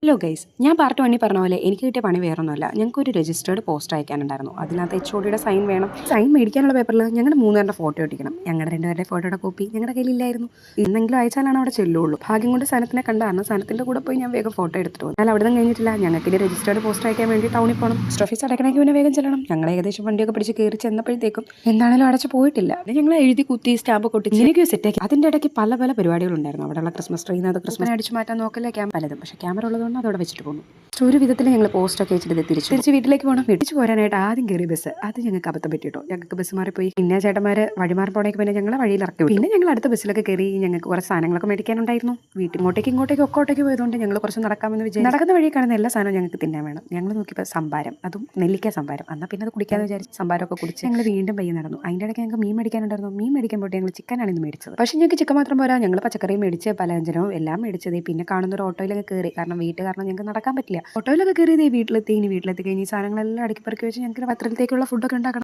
Hello guys, ഞാൻ part വണ്ണി പറഞ്ഞ പോലെ എനിക്ക് കിട്ടിയ പണി വേറൊന്നുമല്ല. ഞങ്ങൾക്ക് ഒരു രജിസ്റ്റേർഡ് പോസ്റ്റ് അയക്കാനുണ്ടായിരുന്നു. അതിനകത്ത് HODയുടെ സൈൻ വേണം. സൈൻ മേടിക്കാനുള്ള പേപ്പറിൽ ഞങ്ങളുടെ 3 പേരുടെ ഫോട്ടോ ഒട്ടിക്കണം. ഞങ്ങളുടെ 2 പേരുടെ ഫോട്ടോയുടെ കോപ്പി ഞങ്ങളുടെ കയ്യിലില്ലായിരുന്നു. ഇന്നെങ്കിലും അയച്ചാലാണ് അവിടെ ചെല്ലുള്ളൂ. ഭാഗ്യം കൊണ്ട് സനത്തിനെ കണ്ടായിരുന്നു. സനത്തിന്റെ കൂടെ പോയി ഞാൻ വേഗം ഫോട്ടോ എടുത്തിട്ട് വന്നു. എന്നാൽ അവിടെ നിന്ന് കഴിഞ്ഞിട്ടില്ല. ഞങ്ങൾക്ക് ഇനി രജിസ്റ്റേർഡ് പോസ്റ്റ് അയക്കാൻ വേണ്ടി ടൗണിൽ പോകണം. പോസ്റ്റ് ഓഫീസ് അടയ്ക്കണമെങ്കിൽ പിന്നെ വേഗം ചെല്ലണം. ഞങ്ങൾ ഏകദേശം വണ്ടിയൊക്കെ പിടിച്ച് കയറി ചെന്നപ്പോഴത്തേക്കും എന്താണെങ്കിലും അടച്ചു പോയിട്ടില്ല. ഞങ്ങൾ എഴുതി കുത്തി സ്റ്റാമ്പ് കൊട്ടി എനിക്ക് സെറ്റാക്കി. അതിന്റെ ഇടയ്ക്ക് പല പല പരിപാടികളുണ്ടായിരുന്നു. അവിടെയുള്ള ക്രിസ്മസ് ട്രീ ക്രിസ്മസ് അടിച്ചു മാറ്റാൻ നോക്കല്ലേ പലതും. പക്ഷേ ക്യാമറ ഉള്ളതുകൊണ്ട് അതോടെ വെച്ചിട്ട് പോകുന്നു. ഒരു വിധത്തിൽ ഞങ്ങൾ പോസ്റ്റൊക്കെ വെച്ചിട്ട് തിരിച്ച് വീട്ടിലേക്ക് പോകണം. തിരിച്ചു പോരാനായിട്ട് ആദ്യം കയറി ബസ്. അത് ഞങ്ങൾക്ക് അബദ്ധം പറ്റിട്ടോ. ഞങ്ങൾക്ക് ബസ് മാറിപ്പോയി. പിന്നെ ചേട്ടന്മാര് വഴിമാറി പോണേക്ക് പിന്നെ ഞങ്ങളെ വഴിയിൽ ഇറക്കി. പിന്നെ ഞങ്ങൾ അടുത്ത ബസ്സിലൊക്കെ കയറി. ഞങ്ങൾക്ക് കുറച്ച് സാധനങ്ങളൊക്കെ മേടിക്കാനുണ്ടായിരുന്നു. ഇങ്ങോട്ടേക്ക് ഒക്കോട്ടേക്ക് പോയതുകൊണ്ട് ഞങ്ങൾ കുറച്ച് നടക്കാമെന്ന് വിചാരിച്ചു. നടക്കുന്ന വഴി കാണുന്ന എല്ലാ സാധനവും ഞങ്ങൾക്ക് തിന്നാൻ വേണം. ഞങ്ങൾ നോക്കിയപ്പോൾ സംഭാരം, അതും നെല്ലിക്ക സംഭാരം. എന്നാൽ പിന്നെ അത് കുടിക്കാതെ വിചാരിച്ച് സംഭാരമൊക്കെ കുടിച്ച് ഞങ്ങൾ വീണ്ടും പയ്യെ നടന്നു. അതിൻ്റെ ഇടയ്ക്ക് ഞങ്ങൾക്ക് മീൻ മേടിക്കാനുണ്ടായിരുന്നു. മീൻ മേടിക്കാൻ പോയിട്ട് ഞങ്ങൾ ചിക്കനാണ് ഇന്ന് മേടിച്ചത്. പക്ഷേ ഞങ്ങൾക്ക് ചിക്കൻ മാത്രം പോരാ. ഞങ്ങൾ പച്ചക്കറിയും മേടിച്ച് പലവ്യഞ്ജനവും എല്ലാം മേടിച്ചത്. പിന്നെ കാണുന്ന ഒരു ഓട്ടോയിലൊക്കെ കയറി. കാരണം ഞങ്ങൾക്ക് നടക്കാൻ പറ്റില്ല. ഓട്ടോയിലൊക്കെ കയറിയത് വീട്ടിലെത്തി. ഇനി വീട്ടിലെത്തി കഴിഞ്ഞ് ഈ സാധനങ്ങളെല്ലാം അടുക്കി പെറുക്കി വെച്ച് ഞങ്ങൾക്ക് പത്രത്തിലേക്കുള്ള ഫുഡൊക്കെ ഉണ്ടാക്കണം.